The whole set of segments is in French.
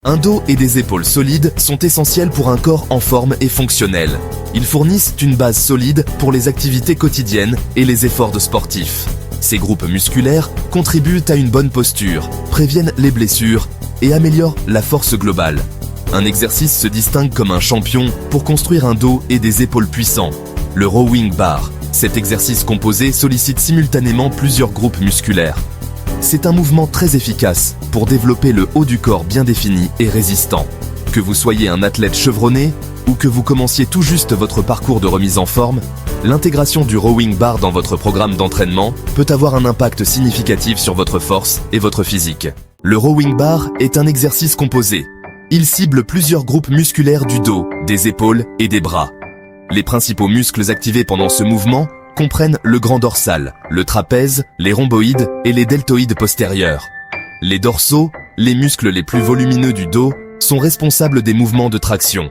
Un dos et des épaules solides sont essentiels pour un corps en forme et fonctionnel. Ils fournissent une base solide pour les activités quotidiennes et les efforts de sportifs. Ces groupes musculaires contribuent à une bonne posture, préviennent les blessures et améliorent la force globale. Un exercice se distingue comme un champion pour construire un dos et des épaules puissants. Le rowing bar. Cet exercice composé sollicite simultanément plusieurs groupes musculaires. C'est un mouvement très efficace pour développer le haut du corps bien défini et résistant. Que vous soyez un athlète chevronné ou que vous commenciez tout juste votre parcours de remise en forme, l'intégration du rowing bar dans votre programme d'entraînement peut avoir un impact significatif sur votre force et votre physique. Le rowing bar est un exercice composé. Il cible plusieurs groupes musculaires du dos, des épaules et des bras. Les principaux muscles activés pendant ce mouvement comprennent le grand dorsal, le trapèze, les rhomboïdes et les deltoïdes postérieurs. Les dorsaux, les muscles les plus volumineux du dos, sont responsables des mouvements de traction.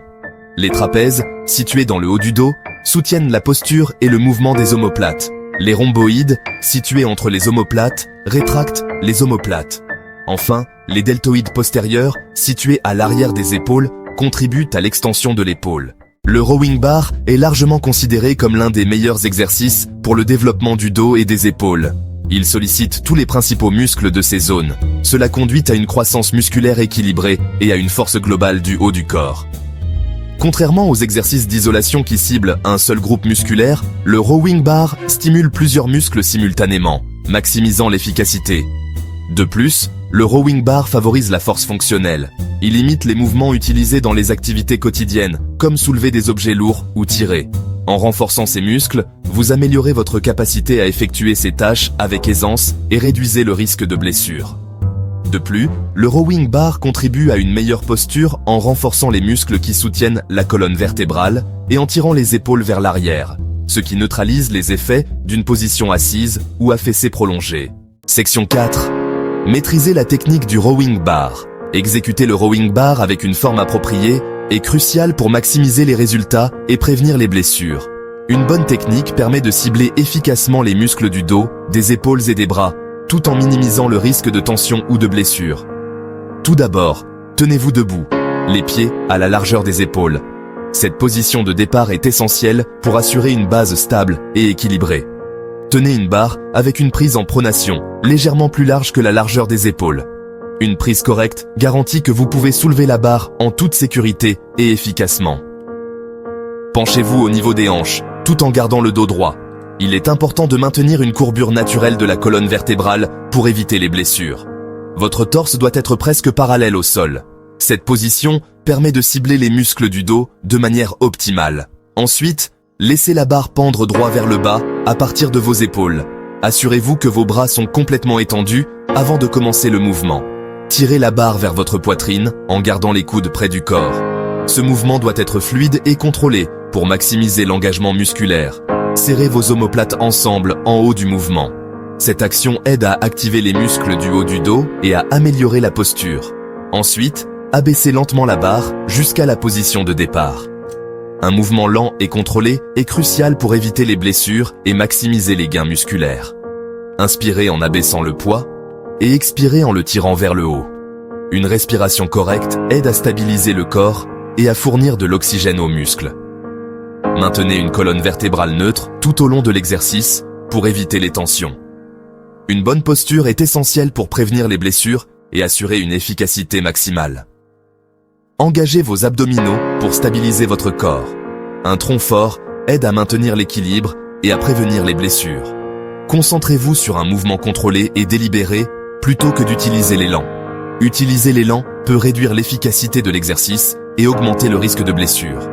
Les trapèzes, situés dans le haut du dos, soutiennent la posture et le mouvement des omoplates. Les rhomboïdes, situés entre les omoplates, rétractent les omoplates. Enfin, les deltoïdes postérieurs, situés à l'arrière des épaules, contribuent à l'extension de l'épaule. Le rowing bar est largement considéré comme l'un des meilleurs exercices pour le développement du dos et des épaules. Il sollicite tous les principaux muscles de ces zones. Cela conduit à une croissance musculaire équilibrée et à une force globale du haut du corps. Contrairement aux exercices d'isolation qui ciblent un seul groupe musculaire, le rowing bar stimule plusieurs muscles simultanément, maximisant l'efficacité. De plus, le rowing bar favorise la force fonctionnelle. Il imite les mouvements utilisés dans les activités quotidiennes, comme soulever des objets lourds ou tirer. En renforçant ces muscles, vous améliorez votre capacité à effectuer ces tâches avec aisance et réduisez le risque de blessure. De plus, le rowing bar contribue à une meilleure posture en renforçant les muscles qui soutiennent la colonne vertébrale et en tirant les épaules vers l'arrière, ce qui neutralise les effets d'une position assise ou affaissée prolongée. Section 4. Maîtrisez la technique du rowing bar. Exécuter le rowing bar avec une forme appropriée est crucial pour maximiser les résultats et prévenir les blessures. Une bonne technique permet de cibler efficacement les muscles du dos, des épaules et des bras, tout en minimisant le risque de tension ou de blessure. Tout d'abord, tenez-vous debout, les pieds à la largeur des épaules. Cette position de départ est essentielle pour assurer une base stable et équilibrée. Tenez une barre avec une prise en pronation, légèrement plus large que la largeur des épaules. Une prise correcte garantit que vous pouvez soulever la barre en toute sécurité et efficacement. Penchez-vous au niveau des hanches, tout en gardant le dos droit. Il est important de maintenir une courbure naturelle de la colonne vertébrale pour éviter les blessures. Votre torse doit être presque parallèle au sol. Cette position permet de cibler les muscles du dos de manière optimale. Ensuite, laissez la barre pendre droit vers le bas à partir de vos épaules. Assurez-vous que vos bras sont complètement étendus avant de commencer le mouvement. Tirez la barre vers votre poitrine en gardant les coudes près du corps. Ce mouvement doit être fluide et contrôlé pour maximiser l'engagement musculaire. Serrez vos omoplates ensemble en haut du mouvement. Cette action aide à activer les muscles du haut du dos et à améliorer la posture. Ensuite, abaissez lentement la barre jusqu'à la position de départ. Un mouvement lent et contrôlé est crucial pour éviter les blessures et maximiser les gains musculaires. Inspirez en abaissant le poids et expirez en le tirant vers le haut. Une respiration correcte aide à stabiliser le corps et à fournir de l'oxygène aux muscles. Maintenez une colonne vertébrale neutre tout au long de l'exercice pour éviter les tensions. Une bonne posture est essentielle pour prévenir les blessures et assurer une efficacité maximale. Engagez vos abdominaux pour stabiliser votre corps. Un tronc fort aide à maintenir l'équilibre et à prévenir les blessures. Concentrez-vous sur un mouvement contrôlé et délibéré plutôt que d'utiliser l'élan. Utiliser l'élan peut réduire l'efficacité de l'exercice et augmenter le risque de blessure.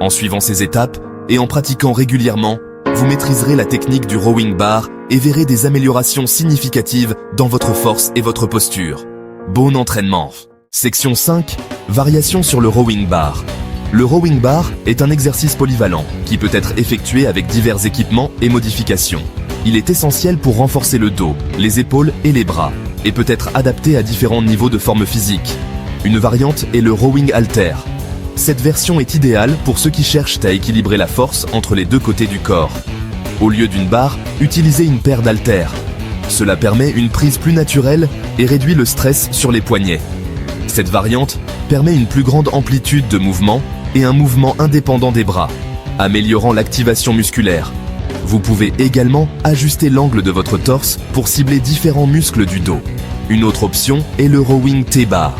En suivant ces étapes et en pratiquant régulièrement, vous maîtriserez la technique du rowing bar et verrez des améliorations significatives dans votre force et votre posture. Bon entraînement. Section 5. Variations sur le rowing bar. Le rowing bar est un exercice polyvalent qui peut être effectué avec divers équipements et modifications. Il est essentiel pour renforcer le dos, les épaules et les bras et peut être adapté à différents niveaux de forme physique. Une variante est le rowing halter. Cette version est idéale pour ceux qui cherchent à équilibrer la force entre les deux côtés du corps. Au lieu d'une barre, utilisez une paire d'haltères. Cela permet une prise plus naturelle et réduit le stress sur les poignets. Cette variante permet une plus grande amplitude de mouvement et un mouvement indépendant des bras, améliorant l'activation musculaire. Vous pouvez également ajuster l'angle de votre torse pour cibler différents muscles du dos. Une autre option est le rowing T-bar.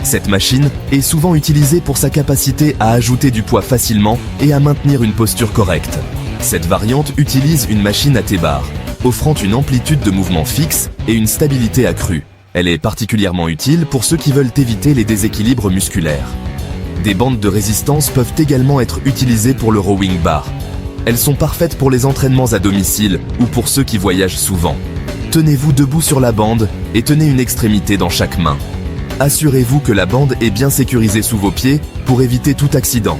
Cette machine est souvent utilisée pour sa capacité à ajouter du poids facilement et à maintenir une posture correcte. Cette variante utilise une machine à T-bar, offrant une amplitude de mouvement fixe et une stabilité accrue. Elle est particulièrement utile pour ceux qui veulent éviter les déséquilibres musculaires. Des bandes de résistance peuvent également être utilisées pour le rowing bar. Elles sont parfaites pour les entraînements à domicile ou pour ceux qui voyagent souvent. Tenez-vous debout sur la bande et tenez une extrémité dans chaque main. Assurez-vous que la bande est bien sécurisée sous vos pieds pour éviter tout accident.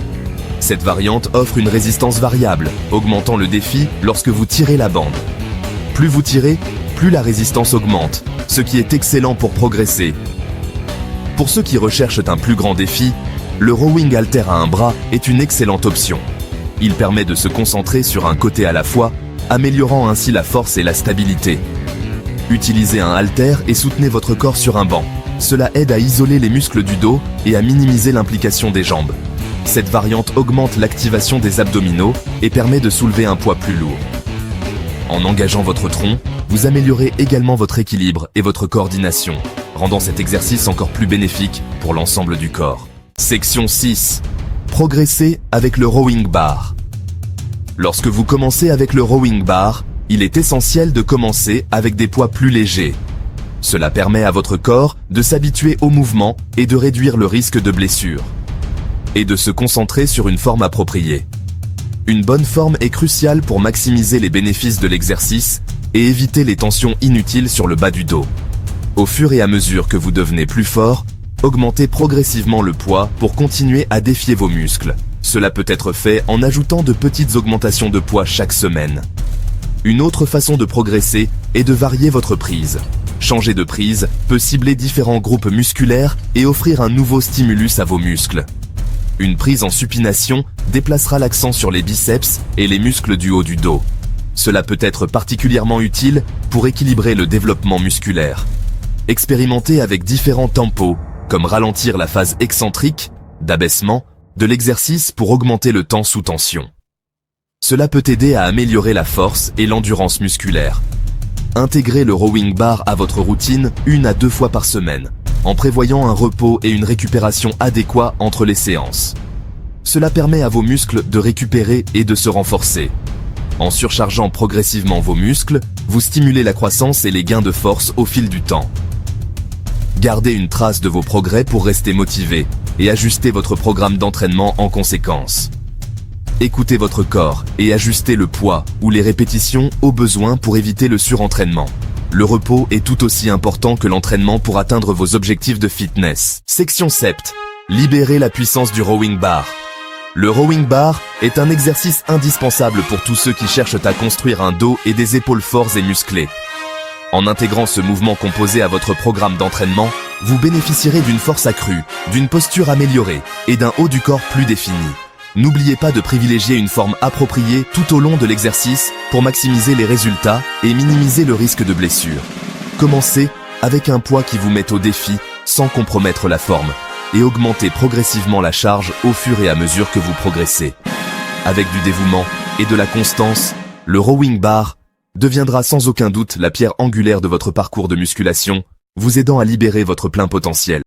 Cette variante offre une résistance variable, augmentant le défi lorsque vous tirez la bande. Plus vous tirez, plus la résistance augmente, ce qui est excellent pour progresser. Pour ceux qui recherchent un plus grand défi, le rowing halter à un bras est une excellente option. Il permet de se concentrer sur un côté à la fois, améliorant ainsi la force et la stabilité. Utilisez un halter et soutenez votre corps sur un banc. Cela aide à isoler les muscles du dos et à minimiser l'implication des jambes. Cette variante augmente l'activation des abdominaux et permet de soulever un poids plus lourd. En engageant votre tronc, vous améliorez également votre équilibre et votre coordination, rendant cet exercice encore plus bénéfique pour l'ensemble du corps. Section 6. Progressez avec le rowing bar. Lorsque vous commencez avec le rowing bar, il est essentiel de commencer avec des poids plus légers. Cela permet à votre corps de s'habituer au mouvement et de réduire le risque de blessure. Et de se concentrer sur une forme appropriée. Une bonne forme est cruciale pour maximiser les bénéfices de l'exercice et éviter les tensions inutiles sur le bas du dos. Au fur et à mesure que vous devenez plus fort, augmentez progressivement le poids pour continuer à défier vos muscles. Cela peut être fait en ajoutant de petites augmentations de poids chaque semaine. Une autre façon de progresser est de varier votre prise. Changer de prise peut cibler différents groupes musculaires et offrir un nouveau stimulus à vos muscles. Une prise en supination déplacera l'accent sur les biceps et les muscles du haut du dos. Cela peut être particulièrement utile pour équilibrer le développement musculaire. Expérimentez avec différents tempos, comme ralentir la phase excentrique, d'abaissement, de l'exercice pour augmenter le temps sous tension. Cela peut aider à améliorer la force et l'endurance musculaire. Intégrez le rowing bar à votre routine 1 à 2 fois par semaine, en prévoyant un repos et une récupération adéquats entre les séances. Cela permet à vos muscles de récupérer et de se renforcer. En surchargeant progressivement vos muscles, vous stimulez la croissance et les gains de force au fil du temps. Gardez une trace de vos progrès pour rester motivé et ajustez votre programme d'entraînement en conséquence. Écoutez votre corps et ajustez le poids ou les répétitions au besoin pour éviter le surentraînement. Le repos est tout aussi important que l'entraînement pour atteindre vos objectifs de fitness. Section 7. Libérez la puissance du rowing bar. Le rowing bar est un exercice indispensable pour tous ceux qui cherchent à construire un dos et des épaules forts et musclés. En intégrant ce mouvement composé à votre programme d'entraînement, vous bénéficierez d'une force accrue, d'une posture améliorée et d'un haut du corps plus défini. N'oubliez pas de privilégier une forme appropriée tout au long de l'exercice pour maximiser les résultats et minimiser le risque de blessure. Commencez avec un poids qui vous met au défi sans compromettre la forme et augmentez progressivement la charge au fur et à mesure que vous progressez. Avec du dévouement et de la constance, le rowing bar deviendra sans aucun doute la pierre angulaire de votre parcours de musculation, vous aidant à libérer votre plein potentiel.